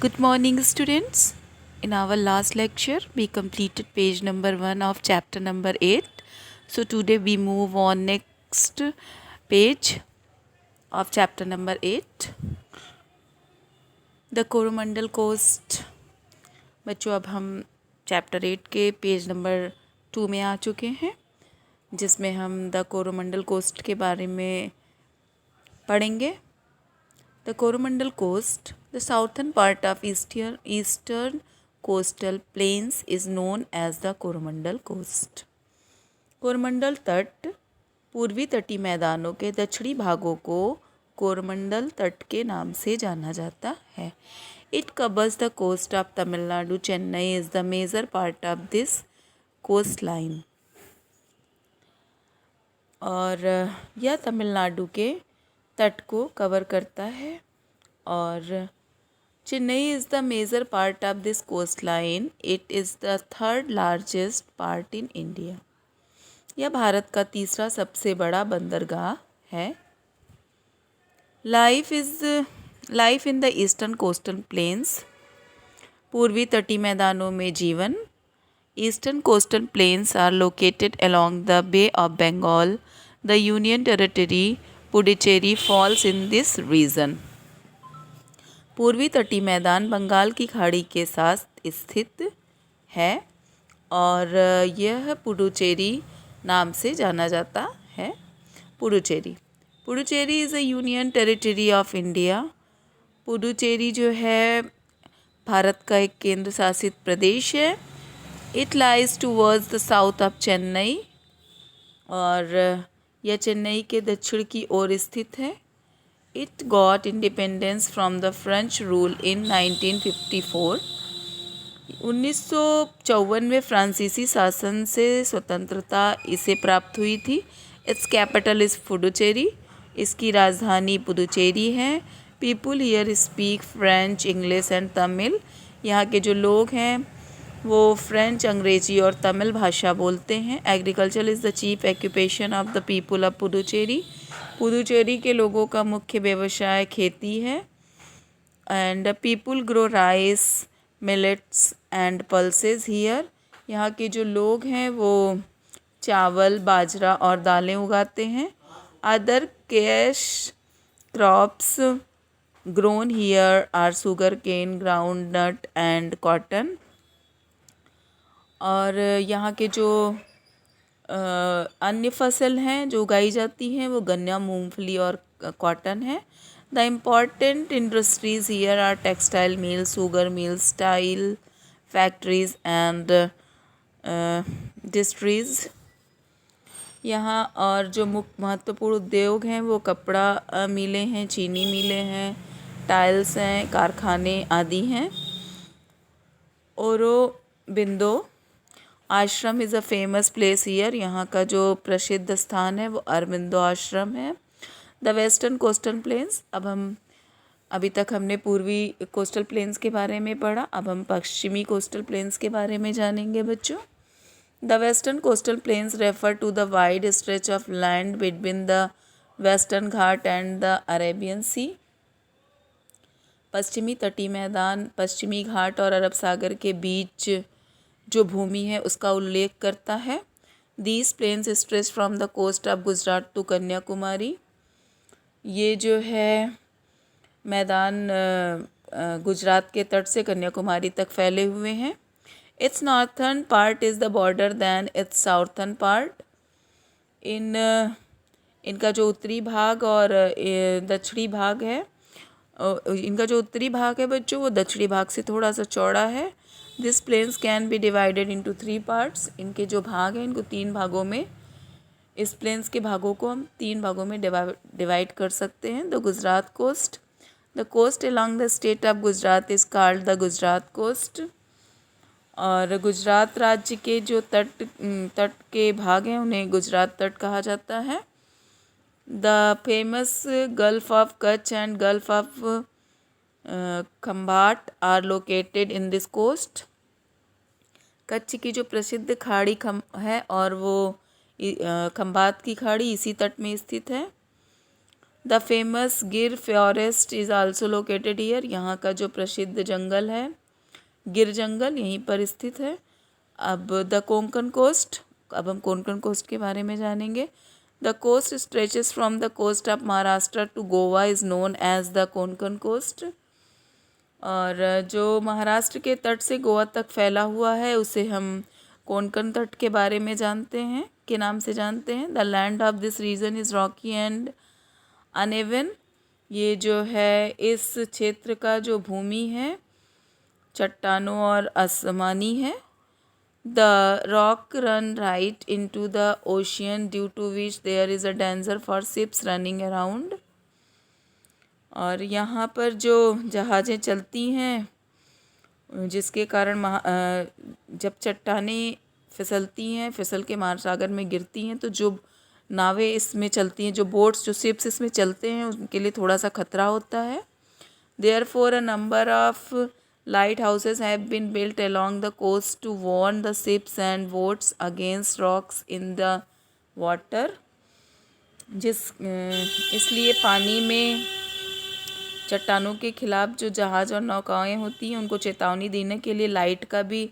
Good morning, students. In our last lecture, we completed page number 1 of chapter number 8. So, today we move on next page of chapter number 8. The Coromandel Coast. बच्चों अब हम chapter 8 के page number 2 में आ चुके हैं, जिसमें हम the Coromandel coast के बारे में पढ़ेंगे. The Coromandel Coast, the southern part of eastern coastal plains, is known as the Coromandel Coast. Coromandel तट पूर्वी तटीय मैदानों के दक्षिणी भागों को कोरोमंडल तट के नाम से जाना जाता है. It covers the coast of Tamil Nadu. Chennai is the major part of this coastline. और यह तमिलनाडु के तट को कवर करता है और Chennai is the major part of this coastline. It is the third largest part in India. यह भारत का तीसरा सबसे बड़ा बंदरगाह है. Life in the eastern coastal plains. पूर्वी तटीय मैदानों में जीवन. Eastern coastal plains are located along the Bay of Bengal. The union territory Puducherry falls in this region. पूर्वी तटीय मैदान बंगाल की खाड़ी के साथ स्थित है और यह पुडुचेरी नाम से जाना जाता है. Puducherry is a union territory of India. Puducherry जो है भारत का एक केंद्र शासित प्रदेश है. It lies towards the south of Chennai और यह चेन्नई के दक्षिण की ओर स्थित है. It got independence from the French rule in 1954. 1954 में फ्रांसीसी शासन से स्वतंत्रता इसे प्राप्त हुई थी. Its capital is Puducherry. इसकी राजधानी पुडुचेरी है. People here speak French, English and Tamil. यहाँ के जो लोग हैं वो फ्रेंच, अंग्रेजी और तमिल भाषा बोलते हैं. Agriculture is the chief occupation of the people of Puducherry. Puducherry के लोगों का मुख्य व्यवसाय खेती है. And people grow rice, millets and pulses here. यहाँ के जो लोग हैं वो चावल, बाजरा और दालें उगाते हैं. Other cash crops grown here are sugarcane, groundnut and cotton. और यहाँ के जो अन्य फसल हैं जो उगाई जाती हैं वो गन्ना, मूंगफली और कॉटन है. The important industries here are textile mills, sugar mills, style factories and distilleries. यहाँ और जो मुख्य महत्वपूर्ण उद्योग हैं वो कपड़ा मिलें हैं, चीनी मिलें हैं, टाइल्स हैं, कारखाने आदि हैं. औरोबिंदो आश्रम is a famous place here. यहाँ का जो प्रसिद्ध स्थान है वो अरबिंदो आश्रम है. The western coastal planes. अभी तक हमने पूर्वी कोस्टल प्लेन्स के बारे में पढ़ा. अब हम पश्चिमी कोस्टल प्लेन्स के बारे में जानेंगे बच्चों. The western coastal plains refer to the wide stretch of land between the western Ghat and the Arabian sea. पश्चिमी तटीय मैदान पश्चिमी घाट और अरब सागर के बीच जो भूमि है उसका उल्लेख करता है. These plains stretch from the coast of Gujarat to Kanyakumari. ये जो है मैदान गुजरात के तट से कन्याकुमारी तक फैले हुए हैं. Its northern part is the broader than its southern part. इनका जो उत्तरी भाग और दक्षिणी भाग है, इनका जो उत्तरी भाग है बच्चों वो दक्षिणी भाग से थोड़ा सा चौड़ा है. This plains can be divided into 3 parts. इनके जो भाग हैं इनको 3 भागों में, इस प्लेन्स के भागों को हम 3 भागों में डिवाइड कर सकते हैं. The Gujarat coast. The coast along the state of Gujarat is called the Gujarat coast. और गुजरात राज्य के जो तट के भाग हैं उन्हें गुजरात तट कहा जाता है. The famous gulf of Kutch and gulf of Khambhat are located in this coast. Kutch की जो प्रसिद्ध खाड़ी है और वो खम्बात की खाड़ी इसी तट में स्थित है. द फेमस गिर forest is also located here. यहाँ का जो प्रसिद्ध जंगल है गिर जंगल यहीं पर स्थित है। अब द कोंकण कोस्ट, अब हम कोंकण कोस्ट के बारे में जानेंगे। The coast stretches from the coast of Maharashtra to Goa is known as the Konkan coast. और जो महाराष्ट्र के तट से गोवा तक फैला हुआ है उसे हम कोंकण तट के बारे में जानते हैं, के नाम से जानते हैं। The land of this region is rocky and uneven. ये जो है इस क्षेत्र का जो भूमि है चट्टानों और असमानी है। The rock run right into the ocean due to which there is a danger for ships running around. और यहाँ पर जो जहाज़ें चलती हैं जिसके कारण जब चट्टानें फिसलती हैं, फिसल के महासागर में गिरती हैं, तो जो नावें इसमें चलती हैं, जो बोट्स, जो शिप्स इसमें चलते हैं, उनके लिए थोड़ा सा खतरा होता है। Therefore, a number of lighthouses have been built along the coast to warn the ships and boats against rocks in the water. इसलिए पानी में चट्टानों के खिलाफ जो जहाज़ और नौकाएं होती हैं उनको चेतावनी देने के लिए लाइट का भी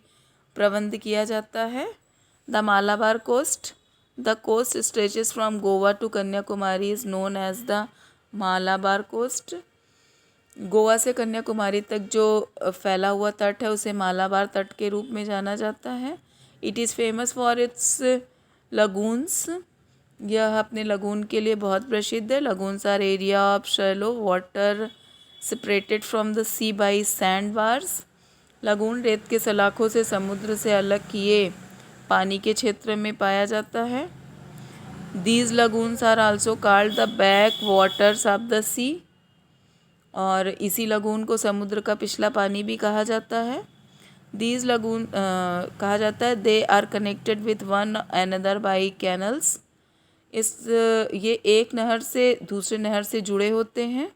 प्रबंध किया जाता है। The Malabar coast, the coast stretches from Goa to Kanyakumari is known as the Malabar coast. Goa से कन्याकुमारी तक जो फैला हुआ तट है उसे मालाबार तट के रूप में जाना जाता है। It is famous for its lagoons. यह अपने लगून के लिए बहुत प्रसिद्ध है। Lagoons are area of shallow water separated from the sea by sand bars. Lagoon रेत के सलाखों से समुद्र से अलग किए पानी के क्षेत्र में पाया जाता है। These lagoons are also called the back waters of the sea. और इसी लगून को समुद्र का पिछला पानी भी कहा जाता है। दीज लगून कहा जाता है। They are connected with one another by canals. ये एक नहर से दूसरे नहर से जुड़े होते हैं।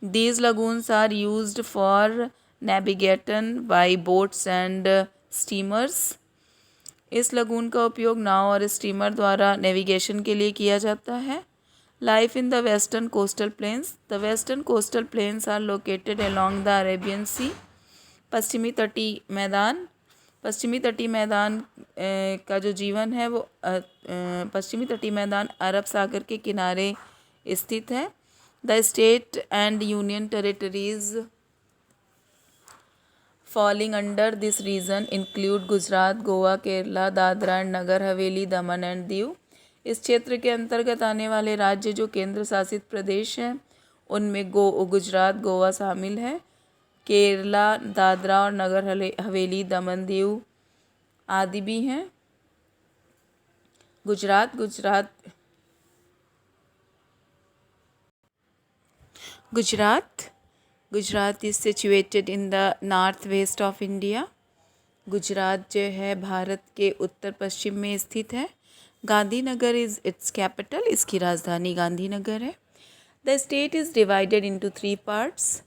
These lagoons are used for navigation by boats and steamers. इस लगून का उपयोग नाव और स्टीमर द्वारा नेविगेशन के लिए किया जाता है। Life in the western coastal plains, the western coastal plains are located along the Arabian sea. पश्चिमी तटीय मैदान का जो जीवन है वो पश्चिमी तटीय मैदान अरब सागर के किनारे स्थित है। The state and union territories falling under this region include Gujarat, Goa, Kerala, Dadra and Nagar Haveli, Daman and Diu. इस क्षेत्र के अंतर्गत आने वाले राज्य जो केंद्र शासित प्रदेश हैं उनमें गुजरात, गोवा शामिल है। केरला, दादरा और नगर हवेली, दमन, दीव आदि भी हैं। Gujarat is situated in the north west of India. Gujarat जो है भारत के उत्तर पश्चिम में स्थित है। गांधीनगर इज़ इट्स कैपिटल, इसकी राजधानी गांधीनगर है। The state is divided into 3 parts.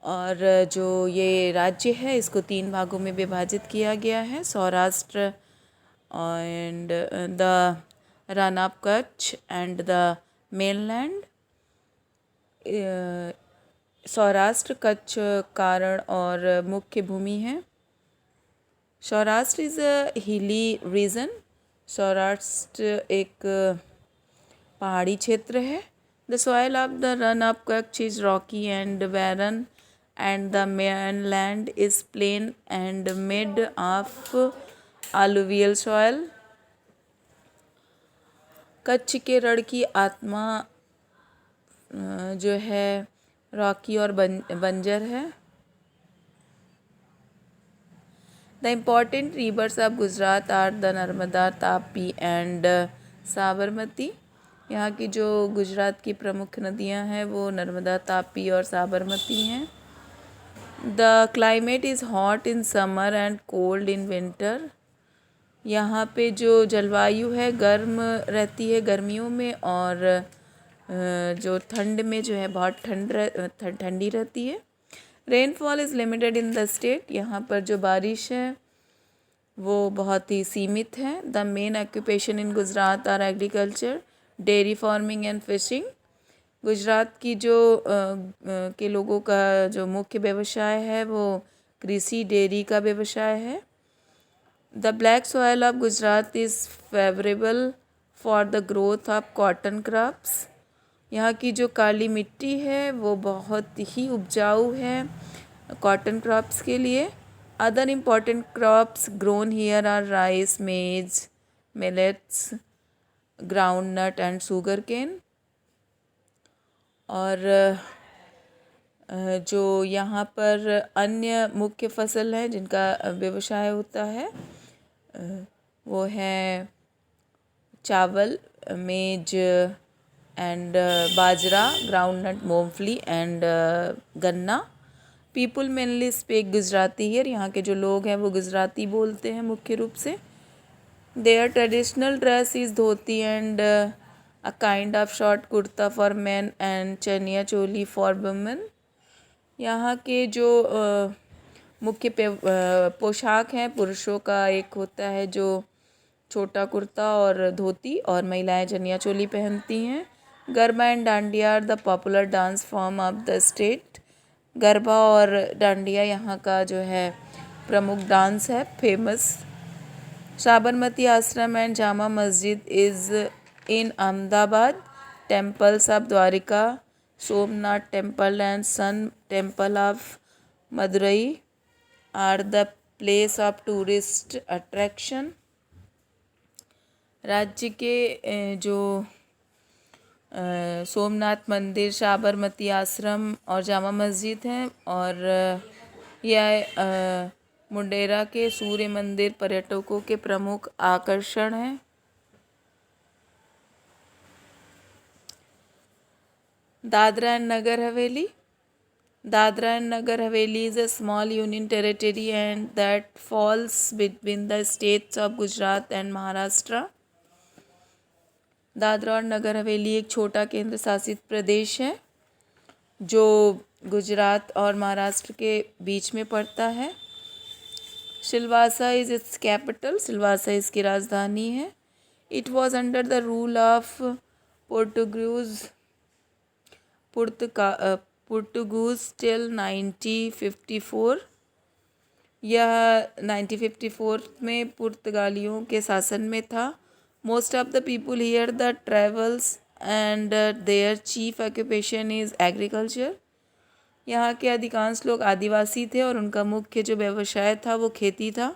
और जो ये राज्य है इसको 3 भागों में विभाजित किया गया है। Saurashtra and the Rann of Kutch and the mainland. Saurashtra Kutch कारण और मुख्य भूमि है। Saurashtra is a hilly region. Saurashtra एक पहाड़ी क्षेत्र है। The soil of the Rann of Kutch is rocky and barren and the mainland is plain and made of alluvial soil. Kutch के रण की आत्मा जो है रॉकी और बंजर है। The important rivers of Gujarat are the Narmada, Tapi and Sabarmati. यहाँ की जो गुजरात की प्रमुख नदियाँ हैं वो नर्मदा, तापी और साबरमती हैं। The climate is hot in summer and cold in winter. यहाँ पे जो जलवायु है गर्म रहती है गर्मियों में और जो ठंड में जो है बहुत ठंडी रहती है। Rainfall is limited in the state. यहाँ पर जो बारिश है वो बहुत ही सीमित है। The main occupation in Gujarat are agriculture, dairy farming and fishing. Gujarat की के लोगों का जो मुख्य व्यवसाय है वो कृषि डेयरी का व्यवसाय है। The black soil of Gujarat is favourable for the growth of cotton crops. यहाँ की जो काली मिट्टी है वो बहुत ही उपजाऊ है कॉटन क्रॉप्स के लिए। Other important crops grown here are rice, maize, millets, groundnut and sugarcane. और जो यहाँ पर अन्य मुख्य फसल है जिनका व्यवसाय होता है वो है चावल, मेज एंड बाजरा, ग्राउंड नट, मूंगफली एंड गन्ना। People mainly speak Gujarati here. यहाँ के जो लोग हैं वो गुजराती बोलते हैं मुख्य रूप से। There traditional dress is dhoti and a kind of short kurta for man and chaniya choli for women. यहाँ के जो मुख्य पोशाक हैं पुरुषों का एक होता है जो छोटा कुर्ता और धोती, और महिलाएं चनिया चोली पहनती हैं। Garba and Dandiya are the popular dance form of the state. Garba और डांडिया यहाँ का जो है प्रमुख डांस है, फेमस। साबरमती आश्रम and Jama Masjid is in Ahmedabad. Temples of Dwarka, Somnath temple and sun temple of Madurai are the place of tourist attraction. राज्य के जो सोमनाथ मंदिर, साबरमती आश्रम और जामा मस्जिद हैं, और यह मुंडेरा के सूर्य मंदिर पर्यटकों के प्रमुख आकर्षण हैं। Dadra and Nagar Haveli. Dadra and Nagar Haveli is a small union territory and that falls between the states of Gujarat and Maharashtra. Dadra और नगर हवेली एक छोटा केंद्र शासित प्रदेश है जो गुजरात और महाराष्ट्र के बीच में पड़ता है। Silvassa is its capital. Silvassa इसकी राजधानी है। It was under the rule of Portuguese till 1954। यह 1954 में पुर्तगालियों के शासन में था। Most of the people here the tribals and their chief occupation is agriculture. यहाँ के अधिकांश लोग आदिवासी थे और उनका मुख्य जो व्यवसाय था वो खेती था।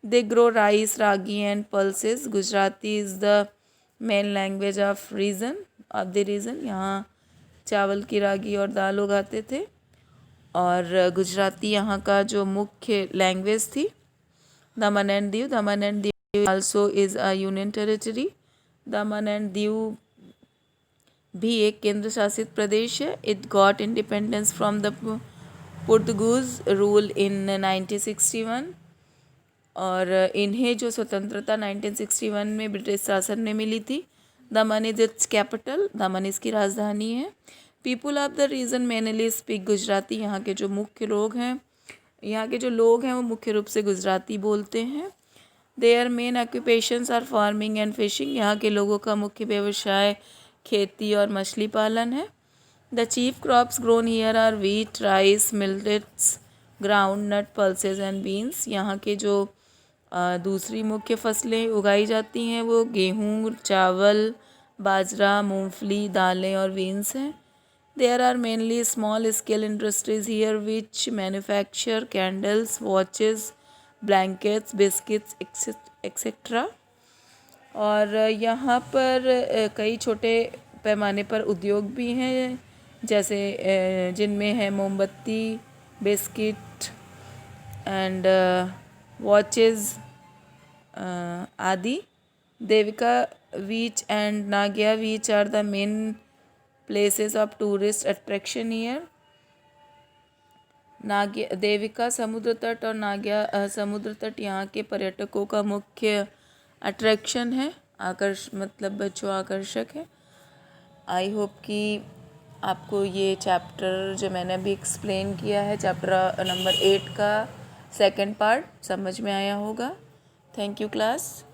They grow rice, ragi and pulses. Gujarati is the main language of the region. यहाँ चावल की रागी और दाल उगाते थे और गुजराती यहाँ का जो मुख्य लैंग्वेज थी। Daman and Diu also is a union territory। Daman and Diu भी एक केंद्र शासित प्रदेश है। It got independence from the Portuguese rule in 1961। और इन्हें जो स्वतंत्रता 1961 में ब्रिटिश शासन में मिली थी। दमन इज इट्स कैपिटल। दमन इसकी राजधानी है। People of the region mainly speak Gujarati. यहाँ के जो लोग हैं वो मुख्य रूप से गुजराती बोलते हैं। Their main occupations are farming and fishing. यहाँ के लोगों का मुख्य व्यवसाय खेती और मछली पालन है। The chief crops grown here are wheat, rice, millets, groundnut, pulses and beans. यहाँ के जो दूसरी मुख्य फसलें उगाई जाती हैं वो गेहूँ, चावल, बाजरा, मूंगफली, दालें और बीन्स हैं। There are mainly small scale industries here which manufacture candles, watches, blankets, biscuits etcetera. और यहाँ पर कई छोटे पैमाने पर उद्योग भी हैं जैसे जिनमें है मोमबत्ती, बिस्किट एंड वॉचेस आदि। Devika beach and Nagoa beach are the main places of tourist attraction here. Devika समुद्र तट और नाग्या समुद्र तट यहाँ के पर्यटकों का मुख्य अट्रैक्शन है, जो आकर्षक है। आई होप कि आपको ये चैप्टर जो मैंने अभी एक्सप्लेन किया है, चैप्टर नंबर 8 का सेकंड पार्ट समझ में आया होगा। Thank you class.